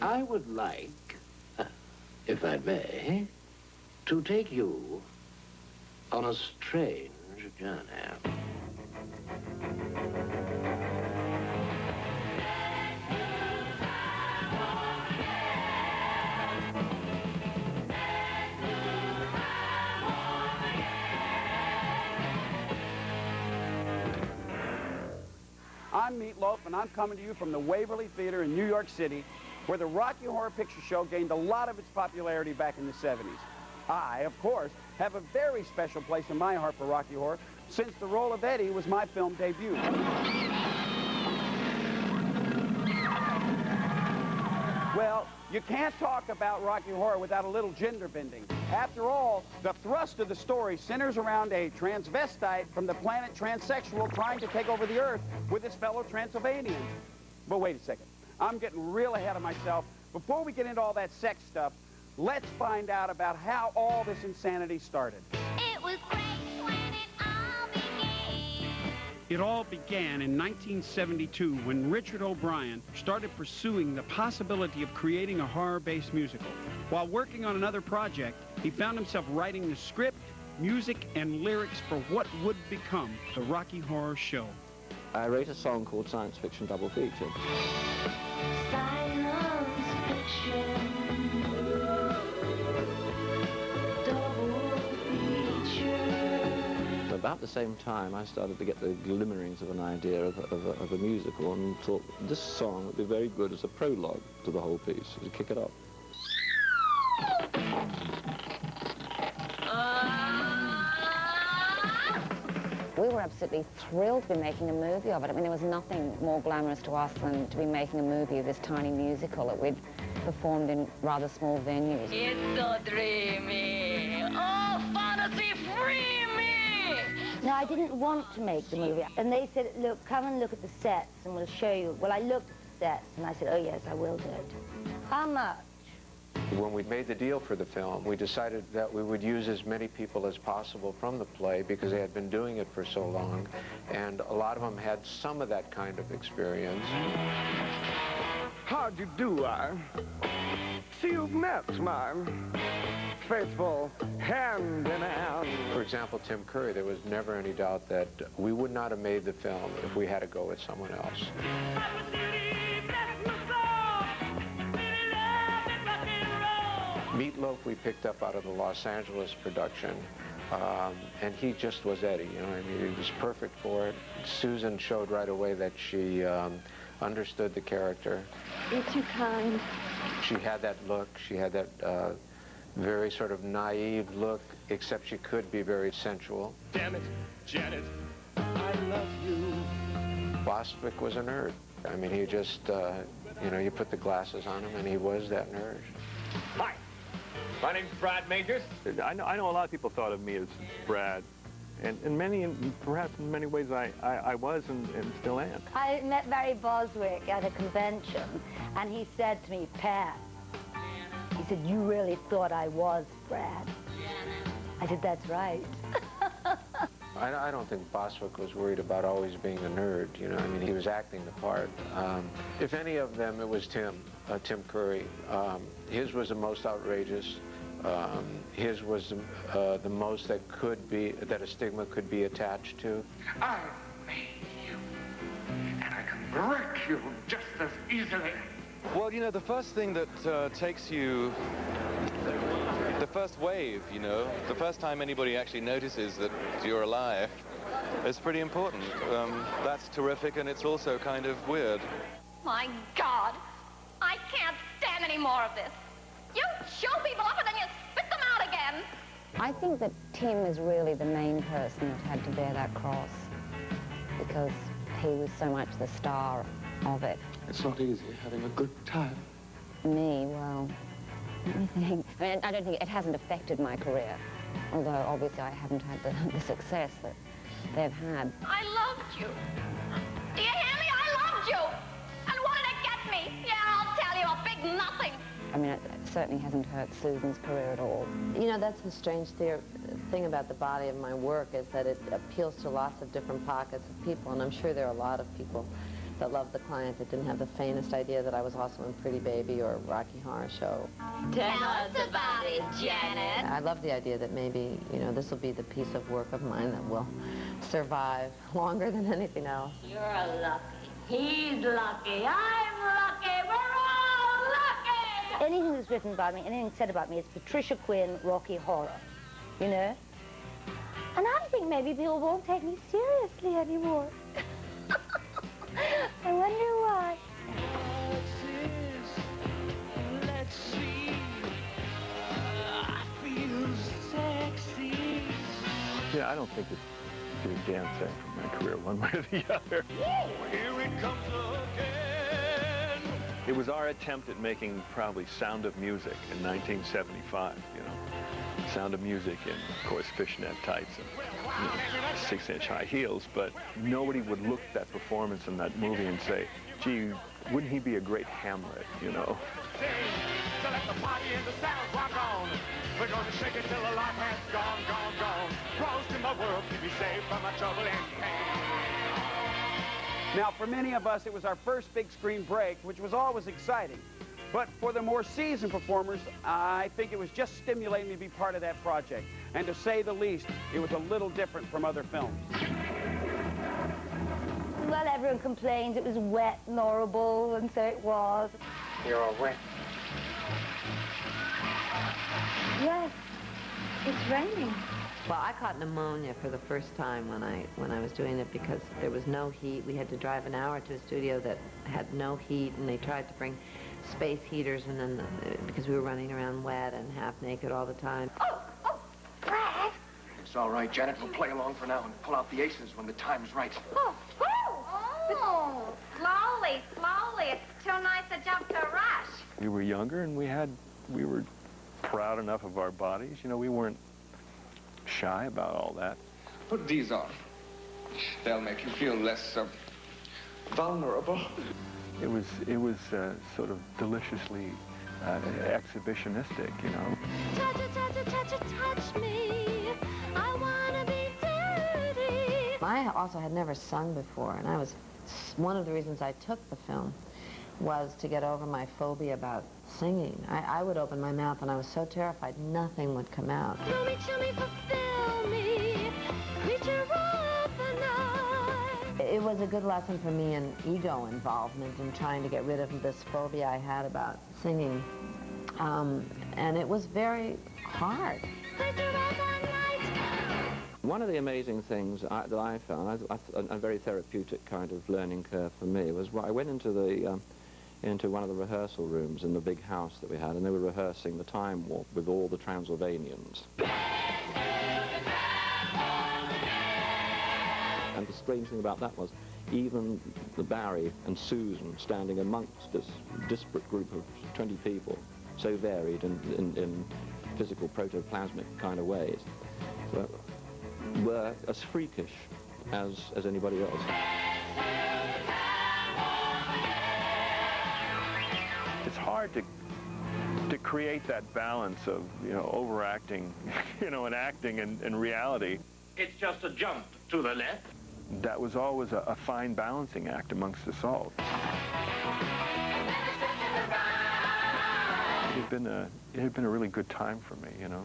I would like, if I may, to take you on a strange journey. I'm Loaf, and I'm coming to you from the Waverly Theater in New York City, where the Rocky Horror Picture Show gained a lot of its popularity back in the 70s. I, of course, have a very special place in my heart for Rocky Horror, since the role of Eddie was my film debut. Well, you can't talk about Rocky Horror without a little gender bending. After all, the thrust of the story centers around a transvestite from the planet Transsexual trying to take over the Earth with his fellow Transylvanians. But wait a second. I'm getting real ahead of myself. Before we get into all that sex stuff, let's find out about how all this insanity started. It was great when it all began. It all began in 1972 when Richard O'Brien started pursuing the possibility of creating a horror-based musical. While working on another project, he found himself writing the script, music, and lyrics for what would become the Rocky Horror Show. I wrote a song called Science Fiction Double Feature. Science fiction. Double feature. About the same time, I started to get the glimmerings of an idea of a musical and thought this song would be very good as a prologue to the whole piece, to kick it up. We were absolutely thrilled to be making a movie of it. I mean, there was nothing more glamorous to us than to be making a movie of this tiny musical that we'd performed in rather small venues. It's so dreamy. Oh, fantasy free me! No, I didn't want to make the movie. And they said, look, come and look at the sets and we'll show you. Well, I looked at the sets and I said, oh, yes, I will do it. How much? When we made the deal for the film, we decided that we would use as many people as possible from the play because they had been doing it for so long, and a lot of them had some of that kind of experience. How'd you do, see you've met my faithful hand in hand. For example, Tim Curry, there was never any doubt that we would not have made the film if we had to go with someone else. Loaf we picked up out of the Los Angeles production, and he just was Eddie, you know, I mean, he was perfect for it. Susan showed right away that she understood the character. You're too kind. She had that look, she had that very sort of naive look, except she could be very sensual. Damn it, Janet, I love you. Bostwick was a nerd. I mean, he just, you know, you put the glasses on him and he was that nerd. Hi. My name's Brad Majors. I know a lot of people thought of me as Brad, and perhaps in many ways I was and still am. I met Barry Boswick at a convention, and he said to me, Pat, he said, you really thought I was Brad. I said, that's right. I don't think Bostwick was worried about always being a nerd, you know, I mean, he was acting the part. If any of them, it was Tim Curry. His was the most outrageous. His was the most that a stigma could be attached to. I made you, and I can break you just as easily. Well, you know, the first thing that takes you, the first wave, you know, the first time anybody actually notices that you're alive, is pretty important. That's terrific, and it's also kind of weird. My God, I can't stand any more of this. You show people up and then you spit them out again. I think that Tim is really the main person that had to bear that cross, because he was so much the star of it. It's not easy having a good time. Me, well, let me think. I mean, I don't think it hasn't affected my career, although obviously I haven't had the success that they've had. I loved you. Do you hear me? I loved you. And what did it get me? Yeah, I'll tell you, a big nothing. I mean, it certainly hasn't hurt Susan's career at all. You know, that's the strange thing about the body of my work, is that it appeals to lots of different pockets of people, and I'm sure there are a lot of people that loved the client that didn't have the faintest idea that I was also in Pretty Baby or Rocky Horror Show. Tell us about it, Janet. I love the idea that maybe, you know, this will be the piece of work of mine that will survive longer than anything else. You're lucky. He's lucky. I'm lucky. We're all lucky. Anything that's written about me, anything said about me, it's Patricia Quinn, Rocky Horror, you know? And I think maybe people won't take me seriously anymore. I wonder why. Let's see. I feel sexy. Yeah, I don't think it's a damn thing for my career, one way or the other. Here it comes again. It was our attempt at making probably Sound of Music in 1975, you know. Sound of Music in, of course, fishnet tights and, you know, 6-inch high heels, but nobody would look at that performance in that movie and say, gee, wouldn't he be a great Hamlet, you know? So let the party and the sound rock on. We're gonna shake it till the life has gone, gone, gone. Crossed in the world to be saved from our trouble and pain. Now, for many of us, it was our first big screen break, which was always exciting. But for the more seasoned performers, I think it was just stimulating to be part of that project. And to say the least, it was a little different from other films. Well, everyone complains it was wet and horrible, and so it was. You're all wet. Yes, it's raining. Well, I caught pneumonia for the first time when I was doing it because there was no heat. We had to drive an hour to a studio that had no heat, and they tried to bring space heaters, and then because we were running around wet and half naked all the time. Oh, Brad. It's all right, Janet. We'll play along for now and pull out the aces when the time's right. Oh, slowly, slowly. It's too nice a jump to rush. We were younger and we were proud enough of our bodies. You know, we weren't shy about all that. Put these on. They'll make you feel less vulnerable. It was sort of deliciously exhibitionistic, you know. Touch me. I wanna be dirty. I also had never sung before, and one of the reasons I took the film was to get over my phobia about singing. I would open my mouth and I was so terrified nothing would come out. Show me, fulfill me. Creature of the night. It was a good lesson for me in ego involvement in trying to get rid of this phobia I had about singing. And it was very hard. One of the amazing things that I found, a very therapeutic kind of learning curve for me, was I went into one of the rehearsal rooms in the big house that we had, and they were rehearsing the Time Warp with all the Transylvanians. And the strange thing about that was, even the Barry and Susan standing amongst this disparate group of 20 people, so varied in physical protoplasmic kind of ways, were as freakish as anybody else. It's hard to create that balance of, you know, overacting, you know, and acting and reality. It's just a jump to the left. That was always a fine balancing act amongst us all. It had been a really good time for me, you know.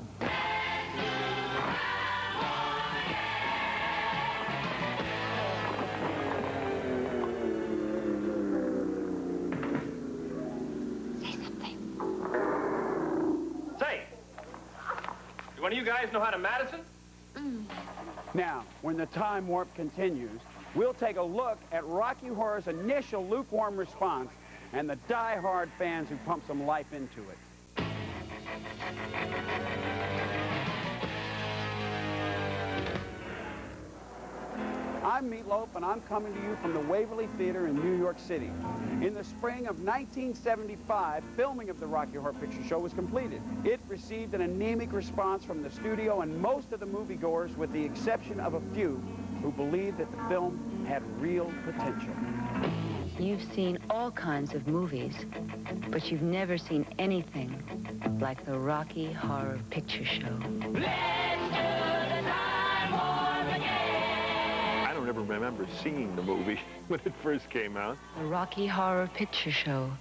Do one of you guys know how to Madison? Now, when the time warp continues, we'll take a look at Rocky Horror's initial lukewarm response and the die-hard fans who pump some life into it. I'm Meat Loaf, and I'm coming to you from the Waverly Theater in New York City. In the spring of 1975, filming of the Rocky Horror Picture Show was completed. It received an anemic response from the studio and most of the moviegoers, with the exception of a few who believed that the film had real potential. You've seen all kinds of movies, but you've never seen anything like the Rocky Horror Picture Show. I don't never remember seeing the movie when it first came out. The Rocky Horror Picture Show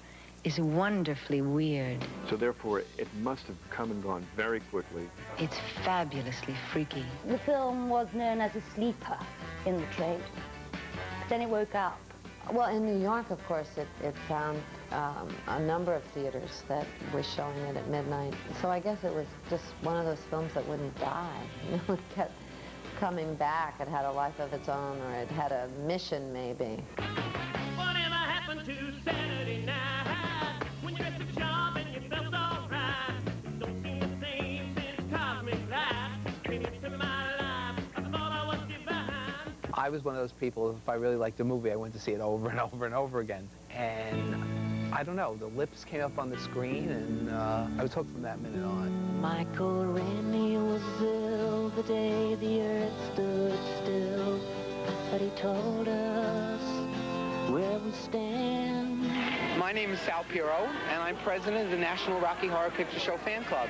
is wonderfully weird. So therefore, it must have come and gone very quickly. It's fabulously freaky. The film was known as a sleeper in the trade. Then it woke up. Well, in New York, of course, it found a number of theaters that were showing it at midnight. So I guess it was just one of those films that wouldn't die. You know, it kept coming back. It had a life of its own, or it had a mission, maybe. Whatever happened to Saturday night when you missed a job and you felt all right? Don't seem the same since cosmic light came into my life. I thought I was divine. I was one of those people, if I really liked a movie, I went to see it over and over and over again. And I don't know, the lips came up on the screen, and I was hooked from that minute on. Michael Rennie was ill the day the earth stood still, but he told us where we stand. My name is Sal Piro, and I'm president of the National Rocky Horror Picture Show Fan Club.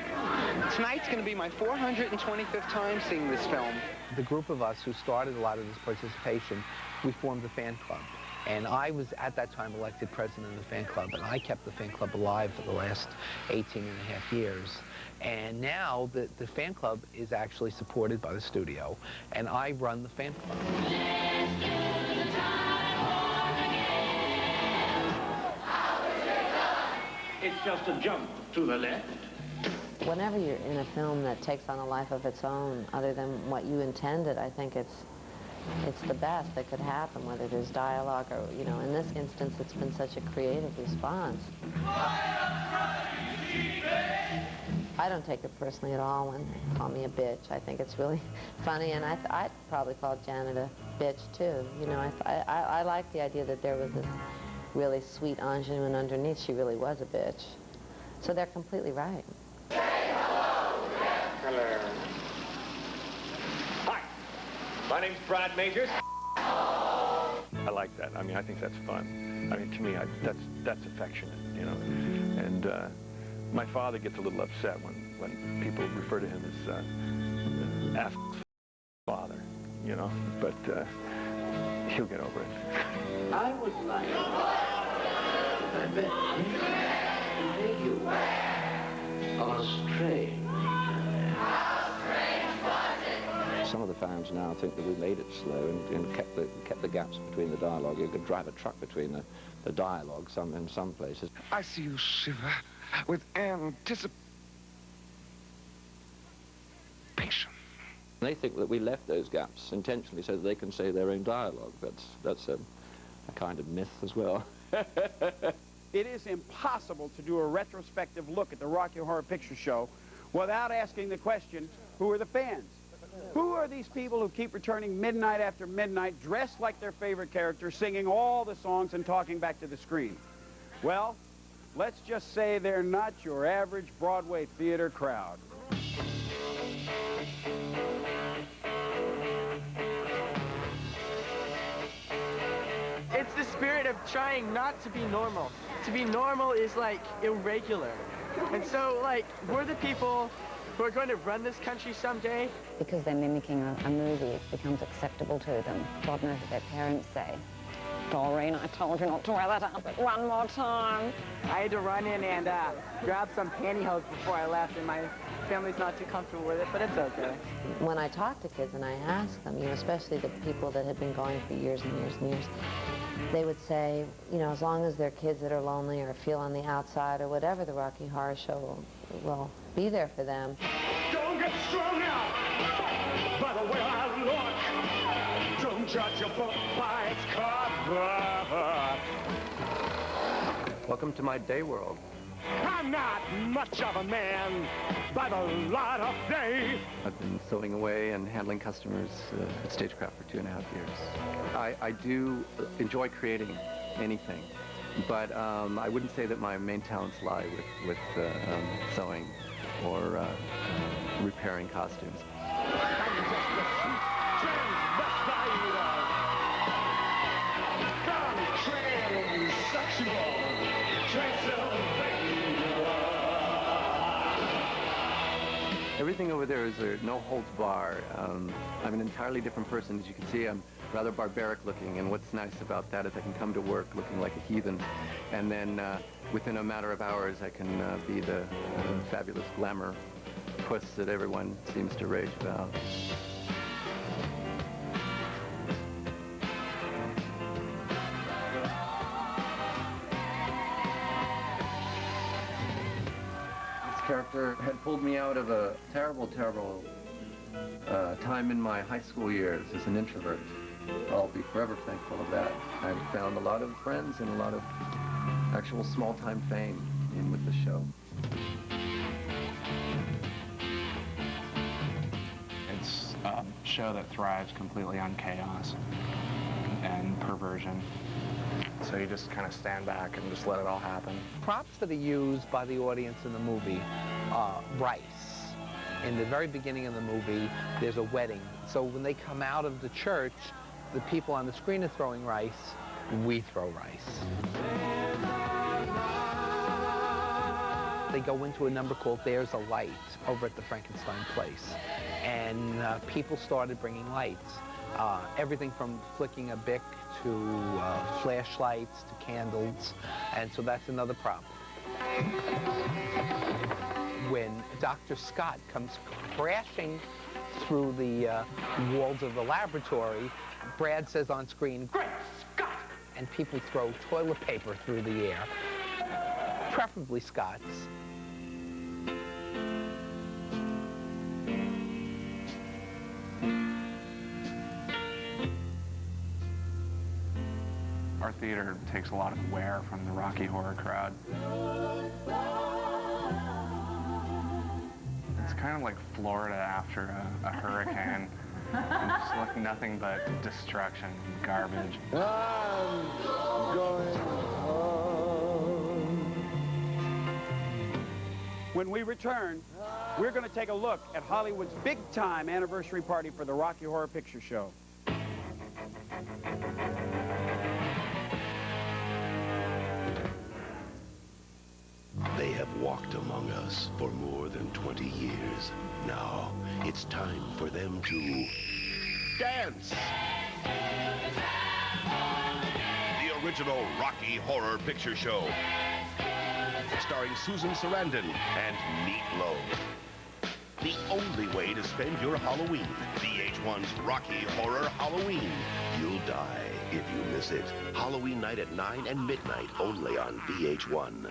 Tonight's going to be my 425th time seeing this film. The group of us who started a lot of this participation, we formed the fan club. And I was, at that time, elected president of the fan club, and I kept the fan club alive for the last 18 and a half years. And now the fan club is actually supported by the studio, and I run the fan club. It's just a jump to the left. Whenever you're in a film that takes on a life of its own, other than what you intended, I think it's the best that could happen, whether there's dialogue or, you know, in this instance, it's been such a creative response. I don't take it personally at all when they call me a bitch. I think it's really funny, and I'd probably call Janet a bitch, too. You know, I like the idea that there was this really sweet ingenue, and underneath she really was a bitch. So they're completely right. Hello. Hi, my name's Brad Majors. I like that. I mean, I think that's fun. I mean, to me, that's affectionate, you know. And my father gets a little upset when people refer to him as ass father, you know. But he'll get over it. I would like, I bet, to take you on a strange. Some of the fans now think that we made it slow and kept the gaps between the dialogue. You could drive a truck between the dialogue in some places. I see you shiver with anticipation. They think that we left those gaps intentionally so that they can say their own dialogue. That's a kind of myth as well. It is impossible to do a retrospective look at the Rocky Horror Picture Show without asking the question, who are the fans? Who are these people who keep returning midnight after midnight, dressed like their favorite character, singing all the songs and talking back to the screen? Well, let's just say they're not your average Broadway theater crowd. It's the spirit of trying not to be normal. To be normal is like irregular. And so, like, we're the people who are going to run this country someday. Because they're mimicking a movie, it becomes acceptable to them. God knows what their parents say. Doreen, I told you not to wear that outfit one more time. I had to run in and grab some pantyhose before I left, and my family's not too comfortable with it, but it's okay. When I talk to kids and I ask them, you know, especially the people that have been going for years and years and years, they would say, you know, as long as they're kids that are lonely or feel on the outside or whatever, the Rocky Horror Show will be there for them. Don't get strung out by the way I look. Don't judge a book by its cover. Welcome to my day world. I'm not much of a man by the light of day. I've been sewing away and handling customers at Stagecraft for 2.5 years. I do enjoy creating anything, but I wouldn't say that my main talents lie with sewing or repairing costumes. Everything over there is a no holds bar. I'm an entirely different person. As you can see, I'm rather barbaric looking, and what's nice about that is I can come to work looking like a heathen, and then within a matter of hours I can be the fabulous glamour puss that everyone seems to rage about. This character had pulled me out of a terrible, terrible time in my high school years as an introvert. I'll be forever thankful of that. I've found a lot of friends and a lot of actual small-time fame with the show. It's a show that thrives completely on chaos and perversion. So you just kind of stand back and just let it all happen. Props that are used by the audience in the movie are rice. In the very beginning of the movie, there's a wedding. So when they come out of the church, the people on the screen are throwing rice, we throw rice. They go into a number called There's a Light over at the Frankenstein place. And people started bringing lights. Everything from flicking a Bic to flashlights to candles. And so that's another prop. When Dr. Scott comes crashing through the walls of the laboratory, Brad says on screen, "Great Scott!" And people throw toilet paper through the air, preferably Scott's. Our theater takes a lot of wear from the Rocky Horror crowd. It's kind of like Florida after a hurricane. And just like nothing but destruction and garbage. I'm going home. When we return, we're going to take a look at Hollywood's big-time anniversary party for the Rocky Horror Picture Show. They have walked among us for more than 20 years. Now, it's time for them to dance. The original Rocky Horror Picture Show, starring Susan Sarandon and Meat Loaf. The only way to spend your Halloween. VH1's Rocky Horror Halloween. You'll die if you miss it. Halloween night at 9 and midnight, only on VH1.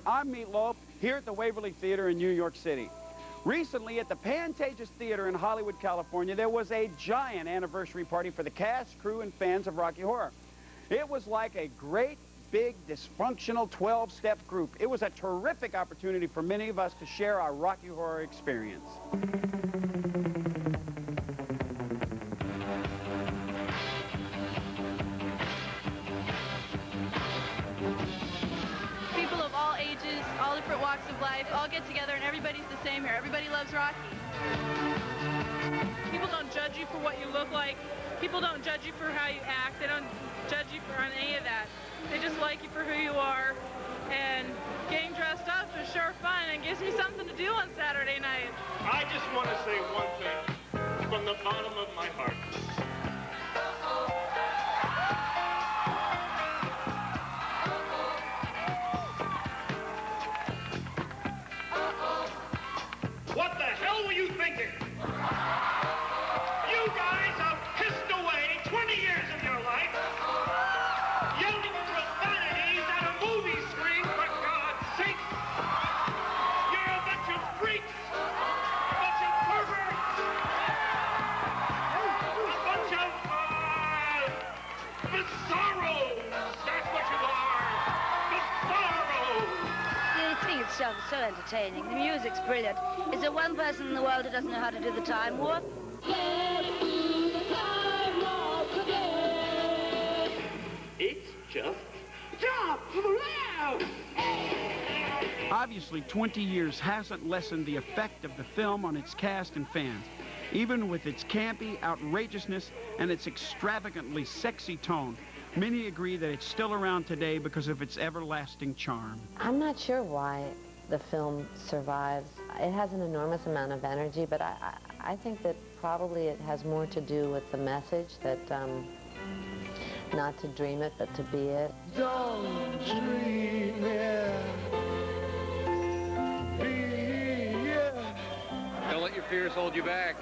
I'm Meat Loaf, here at the Waverly Theater in New York City. Recently, at the Pantages Theater in Hollywood, California, there was a giant anniversary party for the cast, crew, and fans of Rocky Horror. It was like a great, big, dysfunctional 12-step group. It was a terrific opportunity for many of us to share our Rocky Horror experience. All different walks of life, all get together and everybody's the same here. Everybody loves Rocky. People don't judge you for what you look like. People don't judge you for how you act. They don't judge you for on any of that. They just like you for who you are. And getting dressed up is sure fun and gives me something to do on Saturday night. I just want to say one thing from the bottom of my heart. What the hell were you thinking? You guys have pissed away 20 years of your life, yelling profanities at a movie screen, for God's sake! You're a bunch of freaks, a bunch of perverts, a bunch of, bizarros! That's what you are! Bizarros! The thing itself is so entertaining. The music's brilliant. Is there one person in the world who doesn't know how to do the time warp? It's just Obviously, 20 years hasn't lessened the effect of the film on its cast and fans. Even with its campy outrageousness and its extravagantly sexy tone, many agree that it's still around today because of its everlasting charm. I'm not sure why the film survives it has an enormous amount of energy, but I think that probably it has more to do with the message that not to dream it, but to be it. Don't dream it. Be it. Don't let your fears hold you back.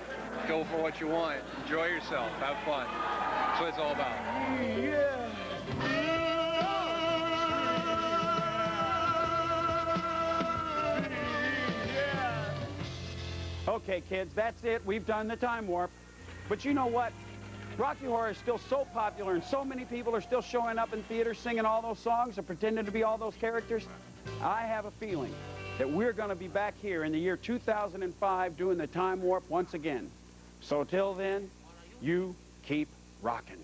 Go for what you want. Enjoy yourself. Have fun. That's what it's all about. Yeah. Okay, kids, that's it. We've done the time warp. But you know what? Rocky Horror is still so popular, and so many people are still showing up in theaters singing all those songs and pretending to be all those characters. I have a feeling that we're going to be back here in the year 2005 doing the time warp once again. So till then, you keep rocking.